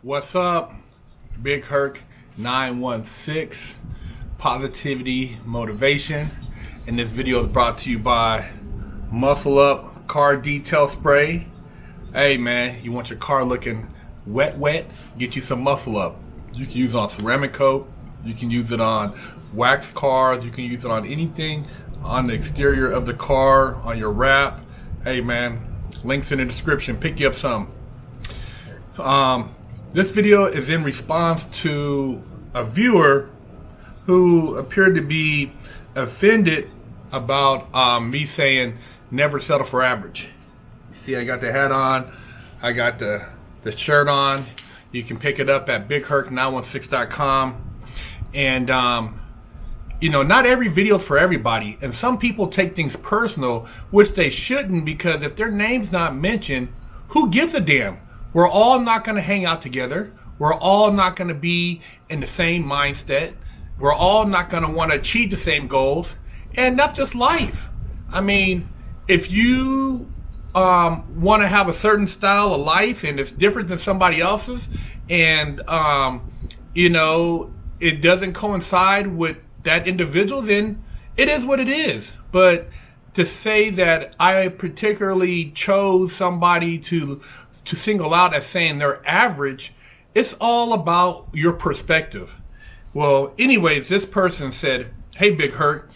What's up? Big Herc916, positivity, motivation. And this video is brought to you by Muscle Up Car Detail Spray. Hey man, you want your car looking wet? Get you some Muscle Up. You can use it on ceramic coat. You can use it on wax cars. You can use it on anything on the exterior of the car, on your wrap. Hey man, links in the description. Pick you up some. This video is in response to a viewer who appeared to be offended about me saying never settle for average. You see, I got the hat on, I got the shirt on. You can pick it up at Big Herc916.com. And not every video is for everybody, and some people take things personal, which they shouldn't, because if their name's not mentioned, who gives a damn? We're all not going to hang out together. We're all not going to be in the same mindset. We're all not going to want to achieve the same goals. And that's just life. I mean, if you want to have a certain style of life and it's different than somebody else's, and, it doesn't coincide with that individual, then it is what it is. But to say that I particularly chose somebody to single out as saying they're average, it's all about your perspective. Well, anyways, this person said, hey, Big Herc,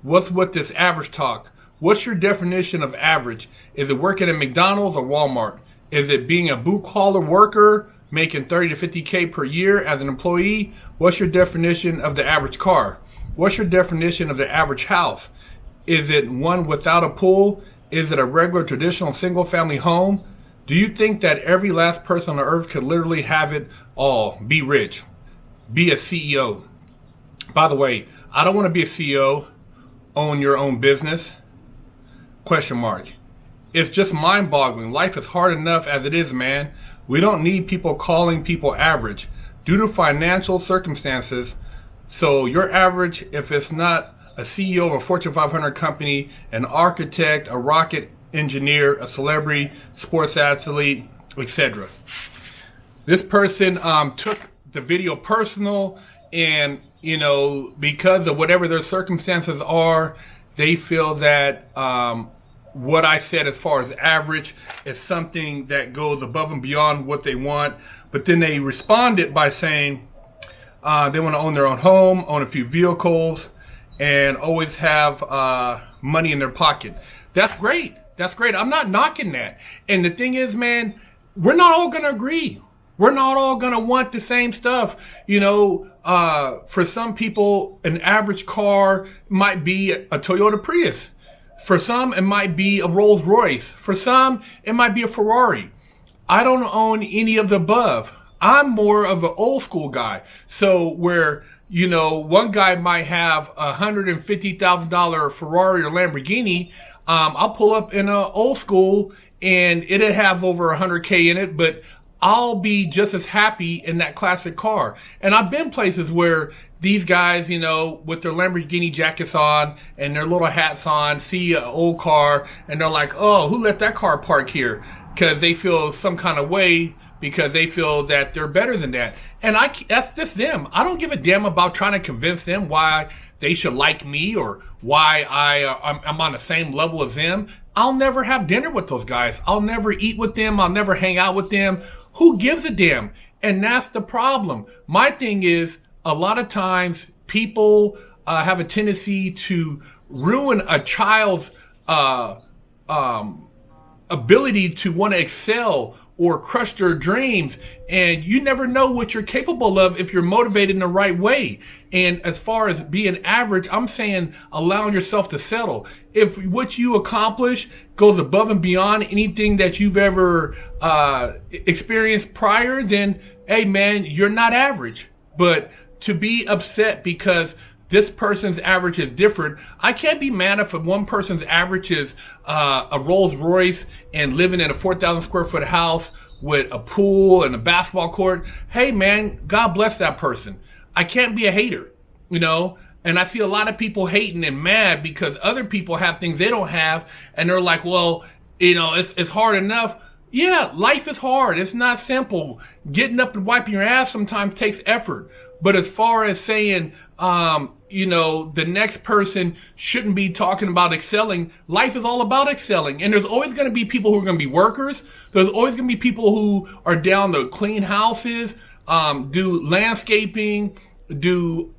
what's with this average talk? What's your definition of average? Is it working at McDonald's or Walmart? Is it being a blue-collar worker making 30 to 50K per year as an employee? What's your definition of the average car? What's your definition of the average house? Is it one without a pool? Is it a regular traditional single-family home? Do you think that every last person on earth could literally have it all? Be rich. Be a CEO. By the way, I don't want to be a CEO. Own your own business? Question mark. It's just mind-boggling. Life is hard enough as it is, man. We don't need people calling people average due to financial circumstances. So you're average if it's not a CEO of a Fortune 500 company, an architect, a rocket engineer, a celebrity, sports athlete, etc. This person took the video personal, and because of whatever their circumstances are, they feel that what I said as far as average is something that goes above and beyond what they want. But then they responded by saying they want to own their own home, own a few vehicles, and always have money in their pocket. That's great. That's great. I'm not knocking that. And the thing is, man, we're not all going to agree. We're not all going to want the same stuff. For some people, an average car might be a Toyota Prius. For some, it might be a Rolls Royce. For some, it might be a Ferrari. I don't own any of the above. I'm more of an old school guy. So where, one guy might have a $150,000 Ferrari or Lamborghini, I'll pull up in an old school and it'll have over 100K in it, but I'll be just as happy in that classic car. And I've been places where these guys, with their Lamborghini jackets on and their little hats on, see an old car and they're like, oh, who let that car park here? Because they feel some kind of way because they feel that they're better than that. And that's just them. I don't give a damn about trying to convince them why they should like me or why I'm on the same level as them. I'll never have dinner with those guys. I'll never eat with them. I'll never hang out with them. Who gives a damn? And that's the problem. My thing is, a lot of times people have a tendency to ruin a child's ability to want to excel or crush their dreams, and you never know what you're capable of if you're motivated in the right way. And as far as being average, I'm saying allowing yourself to settle. If what you accomplish goes above and beyond anything that you've ever experienced prior, then hey man, you're not average. But to be upset because this person's average is different. I can't be mad if one person's average is a Rolls Royce and living in a 4,000 square foot house with a pool and a basketball court. Hey man, God bless that person. I can't be a hater, and I see a lot of people hating and mad because other people have things they don't have, and they're like, well, it's hard enough. Yeah, life is hard. It's not simple. Getting up and wiping your ass sometimes takes effort. But as far as saying, the next person shouldn't be talking about excelling, life is all about excelling. And there's always going to be people who are going to be workers. There's always going to be people who are down to clean houses, do landscaping, do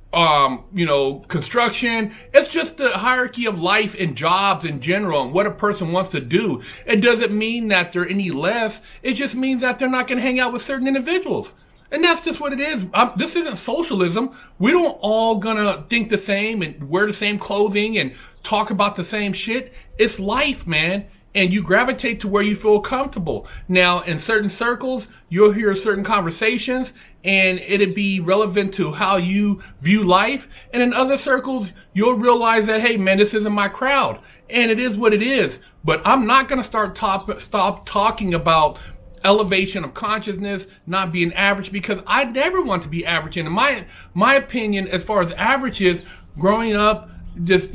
construction. It's just the hierarchy of life and jobs in general and what a person wants to do. It doesn't mean that they're any less. It just means that they're not going to hang out with certain individuals. And that's just what it is. This isn't socialism. We don't all gonna think the same and wear the same clothing and talk about the same shit. It's life, man. And you gravitate to where you feel comfortable. Now, in certain circles, you'll hear certain conversations and it'd be relevant to how you view life. And in other circles, you'll realize that, hey, man, this isn't my crowd. And it is what it is. But I'm not going to stop talking about elevation of consciousness, not being average, because I never want to be average. And in my opinion, as far as average is, growing up, just,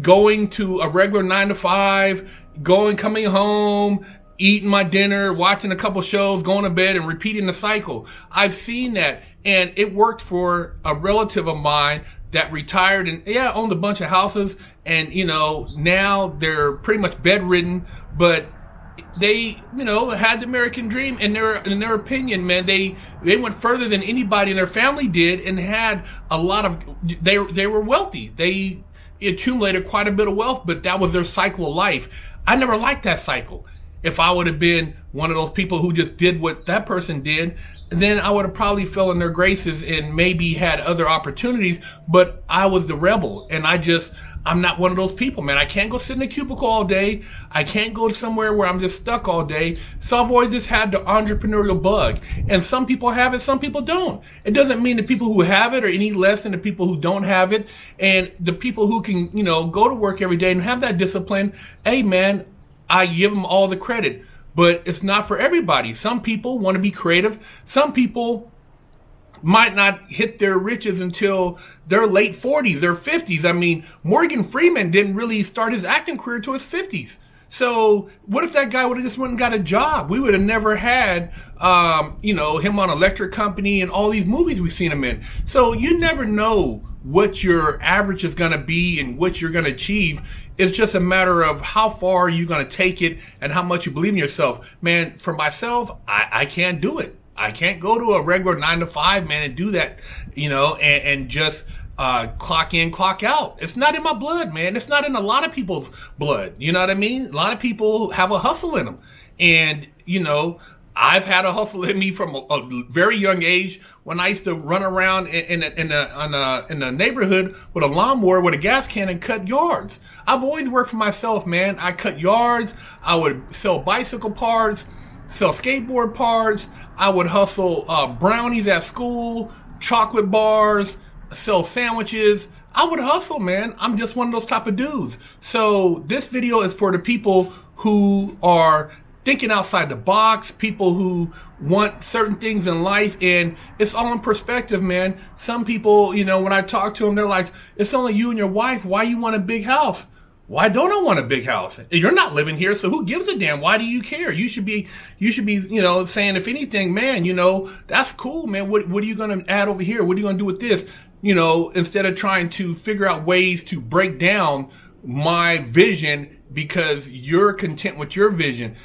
going to a regular 9 to 5, coming home, eating my dinner, watching a couple shows, going to bed, and repeating the cycle. I've seen that, and it worked for a relative of mine that retired and owned a bunch of houses, and now they're pretty much bedridden, but they had the American dream. In their opinion, man, they went further than anybody in their family did, and had a lot of they were wealthy. They accumulated quite a bit of wealth, but that was their cycle of life. I never liked that cycle. If I would have been one of those people who just did what that person did, then I would have probably fell in their graces and maybe had other opportunities, but I was the rebel, and I'm not one of those people, man. I can't go sit in a cubicle all day. I can't go to somewhere where I'm just stuck all day. So I've always just had the entrepreneurial bug. And some people have it, some people don't. It doesn't mean the people who have it are any less than the people who don't have it. And the people who can, go to work every day and have that discipline, hey, man, I give them all the credit. But it's not for everybody. Some people want to be creative. Some people might not hit their riches until their late 40s, their 50s. I mean, Morgan Freeman didn't really start his acting career till his 50s. So what if that guy would have just went and got a job? We would have never had, him on Electric Company and all these movies we've seen him in. So you never know what your average is going to be and what you're going to achieve. It's just a matter of how far you're going to take it and how much you believe in yourself. Man, for myself, I can't do it. I can't go to a regular 9 to 5, man, and do that, and just clock in, clock out. It's not in my blood, man. It's not in a lot of people's blood. You know what I mean? A lot of people have a hustle in them. And, I've had a hustle in me from a very young age when I used to run around in the neighborhood with a lawnmower with a gas can and cut yards. I've always worked for myself, man. I cut yards. I would sell bicycle parts, sell skateboard parts. I would hustle brownies at school, chocolate bars, sell sandwiches. I would hustle, man. I'm just one of those type of dudes. So this video is for the people who are thinking outside the box, people who want certain things in life, and it's all in perspective, man. Some people, when I talk to them, they're like, it's only you and your wife. Why you want a big house? Why don't I want a big house? You're not living here, so who gives a damn? Why do you care? You should be, saying, if anything, man, that's cool, man. What are you going to add over here? What are you going to do with this? Instead of trying to figure out ways to break down my vision because you're content with your vision.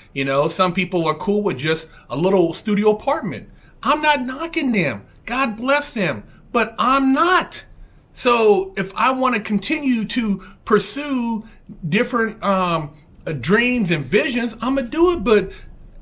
Some people are cool with just a little studio apartment. I'm not knocking them. God bless them, but I'm not. So if I want to continue to pursue different dreams and visions, I'm going to do it. But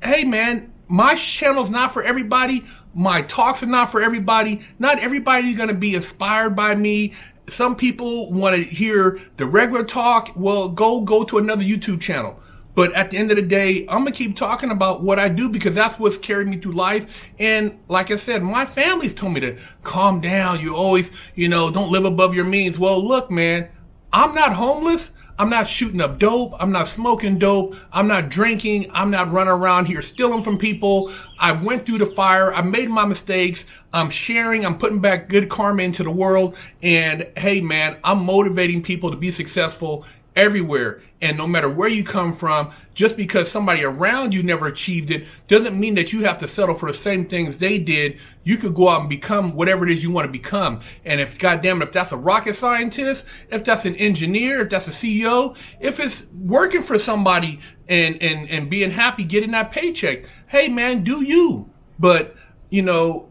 hey, man, my channel's not for everybody. My talks are not for everybody. Not everybody's going to be inspired by me. Some people want to hear the regular talk. Well, go to another YouTube channel. But at the end of the day, I'm going to keep talking about what I do because that's what's carried me through life. And like I said, my family's told me to calm down. You always, don't live above your means. Well, look, man, I'm not homeless. I'm not shooting up dope. I'm not smoking dope. I'm not drinking. I'm not running around here stealing from people. I went through the fire. I made my mistakes. I'm sharing. I'm putting back good karma into the world. And hey, man, I'm motivating people to be successful everywhere. And no matter where you come from, just because somebody around you never achieved it doesn't mean that you have to settle for the same things they did. You could go out and become whatever it is you want to become. And if, goddamn it, if that's a rocket scientist, if that's an engineer, if that's a CEO, if it's working for somebody and being happy getting that paycheck, hey man, do you. But, you know,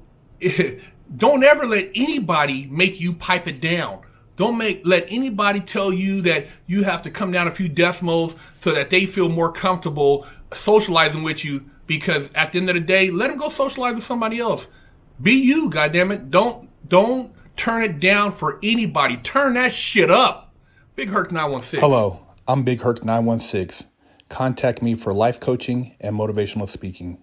don't ever let anybody make you pipe it down. Don't let anybody tell you that you have to come down a few decimals so that they feel more comfortable socializing with you, because at the end of the day, let them go socialize with somebody else. Be you, goddammit. Don't turn it down for anybody. Turn that shit up. Big Herc916. Hello, I'm Big Herc916. Contact me for life coaching and motivational speaking.